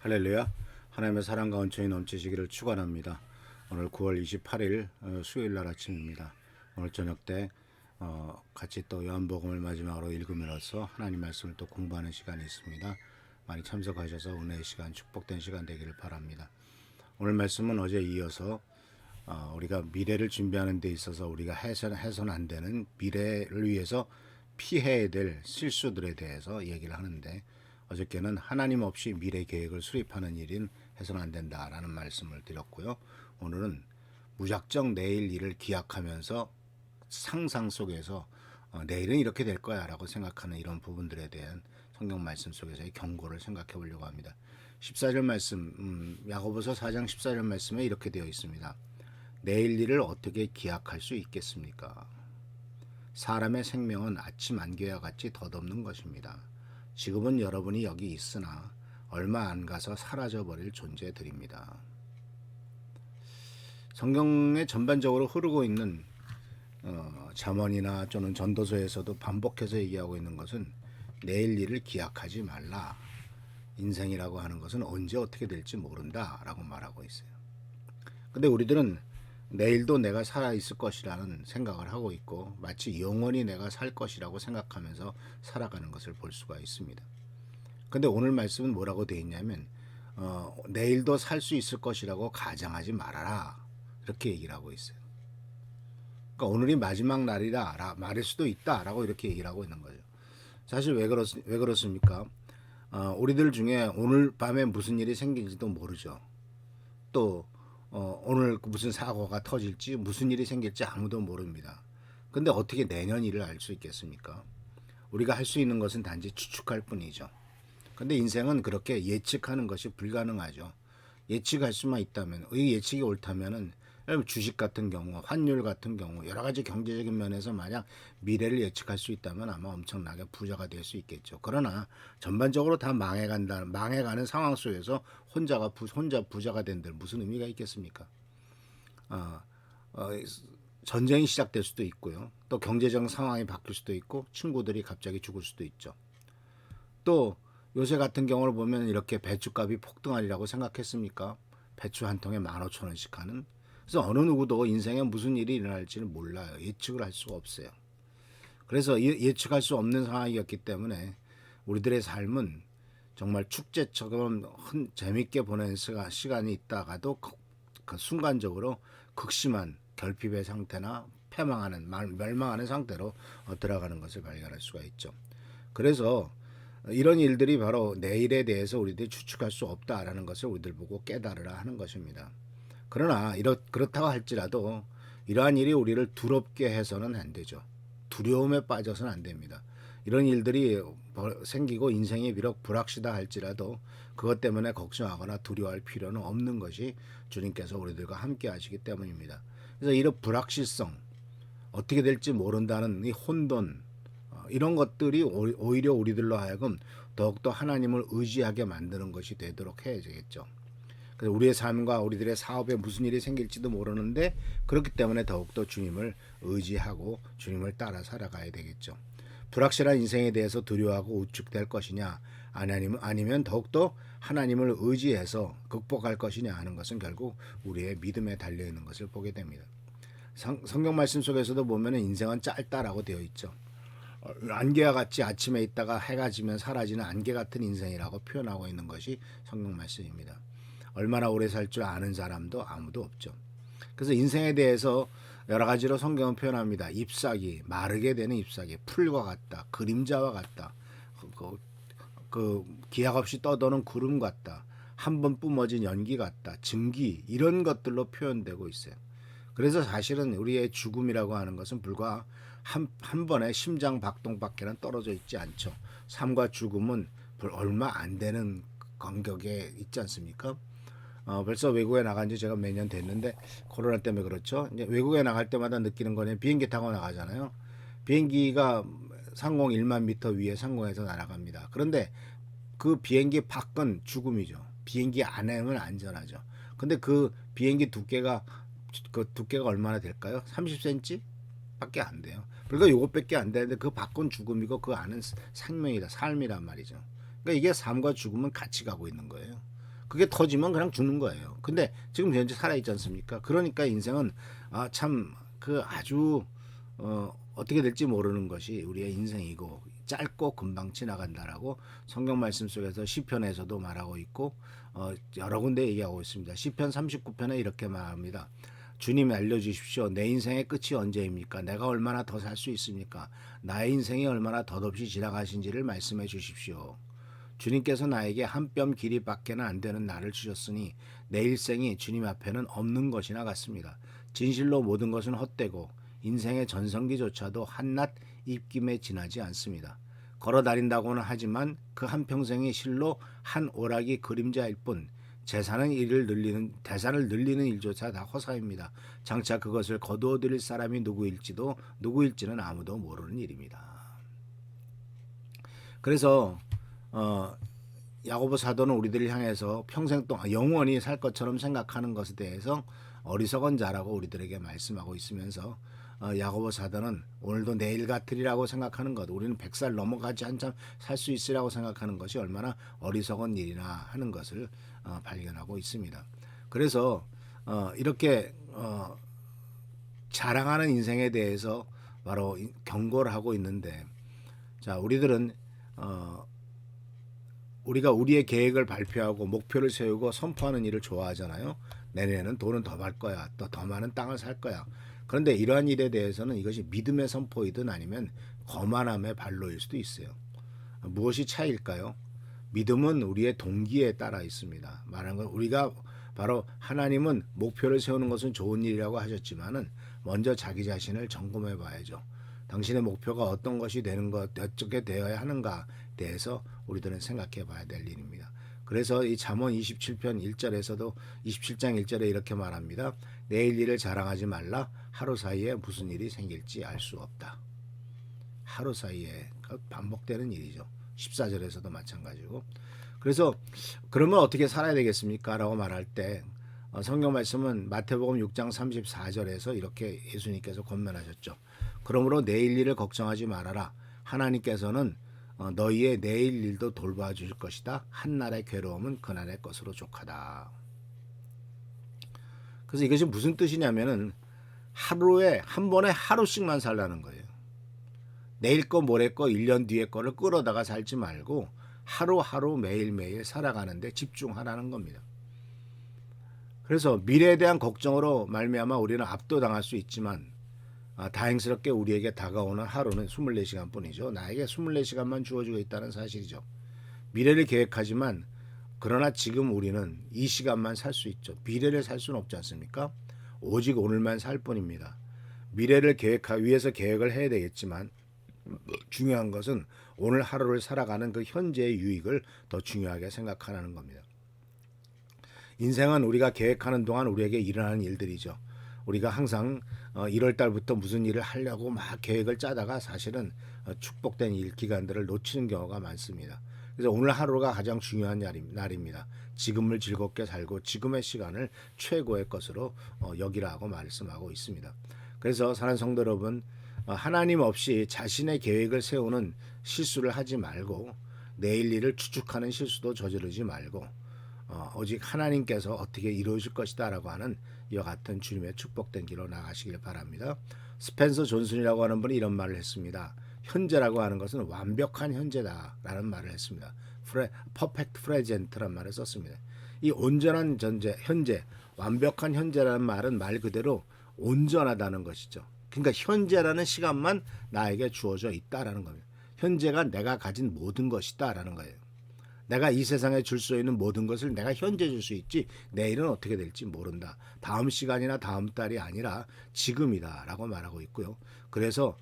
할렐루야. 하나님의 사랑과 은총이 넘치시기를 축원합니다. 오늘 9월 28일 수요일 날 아침입니다. 오늘 저녁 때 같이 또 요한복음을 마지막으로 읽으면서 하나님 말씀을 또 공부하는 시간이 있습니다. 많이 참석하셔서 은혜의 시간, 축복된 시간 되기를 바랍니다. 오늘 말씀은 어제 이어서 우리가 미래를 준비하는 데 있어서 우리가 해서는 안 되는 미래를 위해서 피해야 될 실수들에 대해서 얘기를 하는데, 어저께는 하나님 없이 미래 계획을 수립하는 일은 해서는 안 된다라는 말씀을 드렸고요. 오늘은 무작정 내일 일을 기약하면서 상상 속에서 내일은 이렇게 될 거야 라고 생각하는 이런 부분들에 대한 성경 말씀 속에서의 경고를 생각해 보려고 합니다. 14절 말씀, 야고보서 4장 14절 말씀에 이렇게 되어 있습니다. 내일 일을 어떻게 기약할 수 있겠습니까? 사람의 생명은 아침 안개와 같이 덧없는 것입니다. 지금은 여러분이 여기 있으나 얼마 안 가서 사라져버릴 존재들입니다. 성경에 전반적으로 흐르고 있는 잠언이나 또는 전도서에서도 반복해서 얘기하고 있는 것은 내일 일을 기약하지 말라. 인생이라고 하는 것은 언제 어떻게 될지 모른다 라고 말하고 있어요. 근데 우리들은 내일도 내가 살아있을 것이라는 생각을 하고 있고, 마치 영원히 내가 살 것이라고 생각하면서 살아가는 것을 볼 수가 있습니다. 근데 오늘 말씀은 뭐라고 되어 있냐면 내일도 살 수 있을 것이라고 가정하지 말아라, 이렇게 얘기를 하고 있어요. 그러니까 오늘이 마지막 날이라 말일 수도 있다라고 이렇게 얘기를 하고 있는 거죠. 사실 왜 그렇습니까? 우리들 중에 오늘 밤에 무슨 일이 생길지도 모르죠. 또 오늘 무슨 사고가 터질지, 무슨 일이 생길지 아무도 모릅니다. 근데 어떻게 내년 일을 알 수 있겠습니까? 우리가 할 수 있는 것은 단지 추측할 뿐이죠. 근데 인생은 그렇게 예측하는 것이 불가능하죠. 예측할 수만 있다면, 이 예측이 옳다면은 주식 같은 경우, 환율 같은 경우, 여러 가지 경제적인 면에서 만약 미래를 예측할 수 있다면 아마 엄청나게 부자가 될 수 있겠죠. 그러나 전반적으로 다 망해가는 상황 속에서 혼자 부자가 된들 무슨 의미가 있겠습니까? 전쟁이 시작될 수도 있고요. 또 경제적 상황이 바뀔 수도 있고, 친구들이 갑자기 죽을 수도 있죠. 또 요새 같은 경우를 보면 이렇게 배추값이 폭등하리라고 생각했습니까? 배추 한 통에 15,000원씩 하는. 그래서 어느 누구도 인생에 무슨 일이 일어날지는 몰라요. 예측을 할 수가 없어요. 그래서 예측할 수 없는 상황이었기 때문에 우리들의 삶은 정말 축제처럼 재밌게 보낸 시간이 있다가도 그 순간적으로 극심한 결핍의 상태나 멸망하는 상태로 들어가는 것을 발견할 수가 있죠. 그래서 이런 일들이 바로 내일에 대해서 우리들이 추측할 수 없다라는 것을 우리들 보고 깨달으라 하는 것입니다. 그러나 그렇다고 할지라도 이러한 일이 우리를 두렵게 해서는 안 되죠. 두려움에 빠져서는 안 됩니다. 이런 일들이 생기고 인생이 비록 불확실하다 할지라도 그것 때문에 걱정하거나 두려워할 필요는 없는 것이 주님께서 우리들과 함께 하시기 때문입니다. 그래서 이런 불확실성, 어떻게 될지 모른다는 이 혼돈, 이런 것들이 오히려 우리들로 하여금 더욱더 하나님을 의지하게 만드는 것이 되도록 해야 되겠죠. 그래서 우리의 삶과 우리들의 사업에 무슨 일이 생길지도 모르는데, 그렇기 때문에 더욱더 주님을 의지하고 주님을 따라 살아가야 되겠죠. 불확실한 인생에 대해서 두려워하고 우측될 것이냐, 아니면 더욱더 하나님을 의지해서 극복할 것이냐 하는 것은 결국 우리의 믿음에 달려있는 것을 보게 됩니다. 성경 말씀 속에서도 보면 인생은 짧다라고 되어 있죠. 안개와 같이 아침에 있다가 해가 지면 사라지는 안개 같은 인생이라고 표현하고 있는 것이 성경 말씀입니다. 얼마나 오래 살 줄 아는 사람도 아무도 없죠. 그래서 인생에 대해서 여러 가지로 성경은 표현합니다. 잎사귀, 마르게 되는 잎사귀, 풀과 같다, 그림자와 같다, 기약 없이 떠도는 구름 같다, 한 번 뿜어진 연기 같다, 증기, 이런 것들로 표현되고 있어요. 그래서 사실은 우리의 죽음이라고 하는 것은 불과 한 번의 심장 박동밖에는 떨어져 있지 않죠. 삶과 죽음은 얼마 안 되는 간격에 있지 않습니까? 벌써 외국에 나간 지 제가 몇 년 됐는데 코로나 때문에 그렇죠. 이제 외국에 나갈 때마다 느끼는 거는 비행기 타고 나가잖아요. 비행기가 상공 1만 미터 위에 상공에서 날아갑니다. 그런데 그 비행기 밖은 죽음이죠. 비행기 안에는 안전하죠. 근데 그 비행기 두께가 얼마나 될까요? 30cm 밖에 안 돼요. 그러니까 요것밖에 안 되는데 그 밖은 죽음이고 그 안은 생명이다, 삶이란 말이죠. 그러니까 이게 삶과 죽음은 같이 가고 있는 거예요. 그게 터지면 그냥 죽는 거예요. 근데 지금 현재 살아있지 않습니까? 그러니까 인생은 참 그 아주 어떻게 될지 모르는 것이 우리의 인생이고 짧고 금방 지나간다라고 성경 말씀 속에서 시편에서도 말하고 있고 여러 군데 얘기하고 있습니다. 시편 39편에 이렇게 말합니다. 주님 알려주십시오. 내 인생의 끝이 언제입니까? 내가 얼마나 더 살 수 있습니까? 나의 인생이 얼마나 덧없이 지나가신지를 말씀해 주십시오. 주님께서 나에게 한 뼘 길이밖에는 안 되는 나를 주셨으니 내 일생이 주님 앞에는 없는 것이나 같습니다. 진실로 모든 것은 헛되고 인생의 전성기조차도 한낱 입김에 지나지 않습니다. 걸어 다닌다고는 하지만 그 한평생이 실로 한 오락이 그림자일 뿐 대사를 늘리는 일조차 다 허사입니다. 장차 그것을 거두어들일 사람이 누구일지는 아무도 모르는 일입니다. 그래서 야고보 사도는 우리들을 향해서 평생 동안 영원히 살 것처럼 생각하는 것에 대해서 어리석은 자라고 우리들에게 말씀하고 있으면서 야고보 사도는 오늘도 내일 같으리라고 생각하는 것, 우리는 100살 넘어가지 한참 살 수 있으라고 생각하는 것이 얼마나 어리석은 일이나 하는 것을 발견하고 있습니다. 그래서 이렇게 자랑하는 인생에 대해서 바로 경고를 하고 있는데, 자, 우리들은 우리가 우리의 계획을 발표하고 목표를 세우고 선포하는 일을 좋아하잖아요. 내년에는 돈은 더 벌 거야. 또 더 많은 땅을 살 거야. 그런데 이러한 일에 대해서는 이것이 믿음의 선포이든 아니면 거만함의 발로일 수도 있어요. 무엇이 차이일까요? 믿음은 우리의 동기에 따라 있습니다. 말하는 건 우리가 바로 하나님은 목표를 세우는 것은 좋은 일이라고 하셨지만은 먼저 자기 자신을 점검해 봐야죠. 당신의 목표가 어떤 것이 되는 것, 어떻게 되어야 하는가에 대해서 우리들은 생각해 봐야 될 일입니다. 그래서 이 잠언 27편 1절에서도 27장 1절에 이렇게 말합니다. 내일 일을 자랑하지 말라. 하루 사이에 무슨 일이 생길지 알 수 없다. 하루 사이에 반복되는 일이죠. 14절에서도 마찬가지고. 그래서 그러면 어떻게 살아야 되겠습니까? 라고 말할 때 성경 말씀은 마태복음 6장 34절에서 이렇게 예수님께서 권면하셨죠. 그러므로 내일 일을 걱정하지 말아라. 하나님께서는 너희의 내일 일도 돌봐주실 것이다. 한날의 괴로움은 그날의 것으로 족하다. 그래서 이것이 무슨 뜻이냐면은 하루에 한 번에 하루씩만 살라는 거예요. 내일 거 모레 거 1년 뒤에 거를 끌어다가 살지 말고 하루하루 매일매일 살아가는데 집중하라는 겁니다. 그래서 미래에 대한 걱정으로 말미암아 우리는 압도당할 수 있지만 다행스럽게 우리에게 다가오는 하루는 24시간 뿐이죠. 나에게 24시간만 주어지고 있다는 사실이죠. 미래를 계획하지만 그러나 지금 우리는 이 시간만 살 수 있죠. 미래를 살 수는 없지 않습니까? 오직 오늘만 살 뿐입니다. 미래를 위해서 계획을 해야 되겠지만 중요한 것은 오늘 하루를 살아가는 그 현재의 유익을 더 중요하게 생각하라는 겁니다. 인생은 우리가 계획하는 동안 우리에게 일어나는 일들이죠. 우리가 항상 1월 달부터 무슨 일을 하려고 막 계획을 짜다가 사실은 축복된 일 기간들을 놓치는 경우가 많습니다. 그래서 오늘 하루가 가장 중요한 날입니다. 지금을 즐겁게 살고 지금의 시간을 최고의 것으로 여기라고 말씀하고 있습니다. 그래서 사랑하는 성도 여러분, 하나님 없이 자신의 계획을 세우는 실수를 하지 말고 내일 일을 추측하는 실수도 저지르지 말고 오직 하나님께서 어떻게 이루어질 것이다 라고 하는 이와 같은 주님의 축복된 길로 나가시길 바랍니다. 스펜서 존슨이라고 하는 분이 이런 말을 했습니다. 현재라고 하는 것은 완벽한 현재다 라는 말을 했습니다. 퍼펙트 프레젠트란 말을 썼습니다. 이 온전한 현재, 완벽한 현재라는 말은 말 그대로 온전하다는 것이죠. 그러니까 현재라는 시간만 나에게 주어져 있다라는 겁니다. 현재가 내가 가진 모든 것이다라는 거예요. 내가 이 세상에 줄 수 있는 모든 것을 내가 현재 줄 수 있지 내일은 어떻게 될지 모른다. 다음 시간이나 다음 달이 아니라 지금이다라고 말하고 있고요. 그래서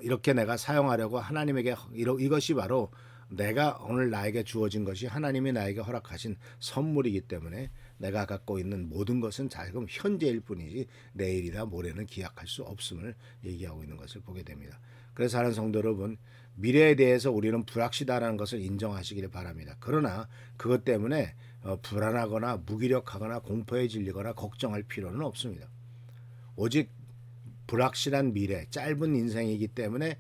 이렇게 내가 사용하려고 하나님에게 이것이 바로 내가 오늘 나에게 주어진 것이 하나님이 나에게 허락하신 선물이기 때문에 내가 갖고 있는 모든 것은 지금 현재일 뿐이지 내일이나 모레는 기약할 수 없음을 얘기하고 있는 것을 보게 됩니다. 그래서 하는 성도 여러분, 미래에 대해서 우리는 불확실하다는 것을 인정하시길 바랍니다. 그러나 그것 때문에 불안하거나 무기력하거나 공포에 질리거나 걱정할 필요는 없습니다. 오직 불확실한 미래, 짧은 인생이기 때문에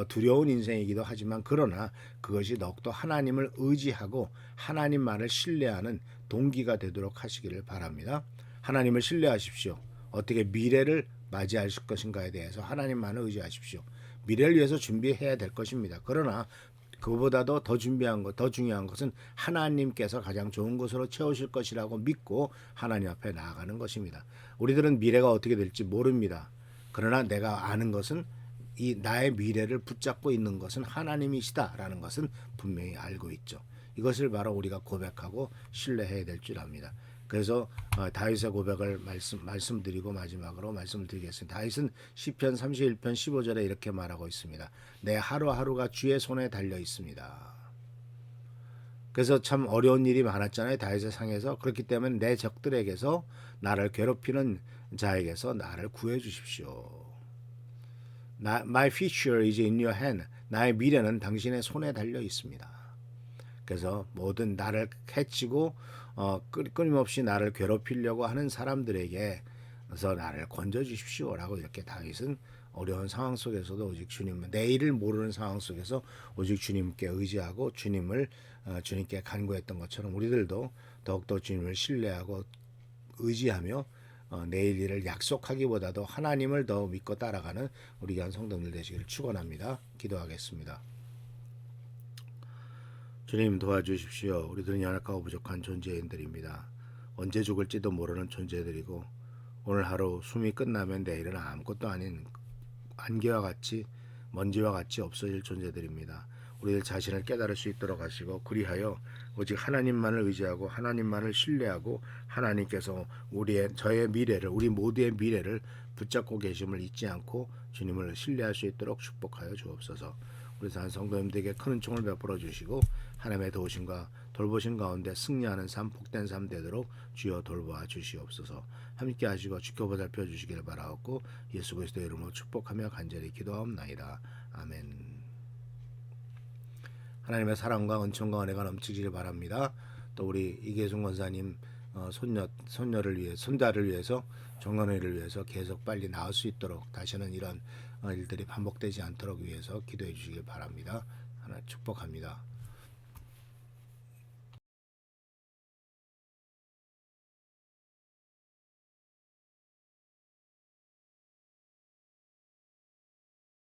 두려운 인생이기도 하지만 그러나 그것이 더욱더 하나님을 의지하고 하나님만을 신뢰하는 동기가 되도록 하시기를 바랍니다. 하나님을 신뢰하십시오. 어떻게 미래를 맞이할 것인가에 대해서 하나님만을 의지하십시오. 미래를 위해서 준비해야 될 것입니다. 그러나 그보다도 더 준비한 것, 더 중요한 것은 하나님께서 가장 좋은 것으로 채우실 것이라고 믿고 하나님 앞에 나아가는 것입니다. 우리들은 미래가 어떻게 될지 모릅니다. 그러나 내가 아는 것은 이 나의 미래를 붙잡고 있는 것은 하나님이시다라는 것은 분명히 알고 있죠. 이것을 바로 우리가 고백하고 신뢰해야 될 줄 압니다. 그래서 다윗의 고백을 말씀드리고 마지막으로 말씀드리겠습니다. 다윗은 시편 31편 15절에 이렇게 말하고 있습니다. 내 하루하루가 주의 손에 달려 있습니다. 그래서 참 어려운 일이 많았잖아요. 다윗의 상에서. 그렇기 때문에 내 적들에게서 나를 괴롭히는 자에게서 나를 구해 주십시오. My future is in your hand. 나의 미래는 당신의 손에 달려 있습니다. 그래서 모든 나를 해치고 끊임없이 나를 괴롭히려고 하는 사람들에게서 나를 건져 주십시오라고 이렇게 다윗은 어려운 상황 속에서도 오직 주님, 내일을 모르는 상황 속에서 오직 주님께 의지하고 주님께 간구했던 것처럼 우리들도 더욱더 주님을 신뢰하고 의지하며 내일 일을 약속하기보다도 하나님을 더 믿고 따라가는 우리 귀한 성도들 되시기를 축원합니다. 기도하겠습니다. 주님 도와주십시오. 우리들은 연약하고 부족한 존재인들입니다. 언제 죽을지도 모르는 존재들이고 오늘 하루 숨이 끝나면 내일은 아무것도 아닌 안개와 같이 먼지와 같이 없어질 존재들입니다. 우리들 자신을 깨달을 수 있도록 하시고 그리하여 오직 하나님만을 의지하고 하나님만을 신뢰하고 하나님께서 저의 미래를 우리 모두의 미래를 붙잡고 계심을 잊지 않고 주님을 신뢰할 수 있도록 축복하여 주옵소서. 우리 산 성도님들에게 큰 은총을 베풀어 주시고 하나님의 도우심과 돌보신 가운데 승리하는 삶, 복된 삶 되도록 주여 돌보아 주시옵소서. 함께 하시고 지켜보살펴 주시기를 바라옵고 예수 그리스도의 이름으로 축복하며 간절히 기도하옵나이다. 아멘. 하나님의 사랑과 은총과 은혜가 넘치기를 바랍니다. 또 우리 이계순 권사님 손자를 위해서 정년회를 위해서 계속 빨리 나을 수 있도록 다시는 이런 일들이 반복되지 않도록 위해서 기도해 주시길 바랍니다. 하나 축복합니다.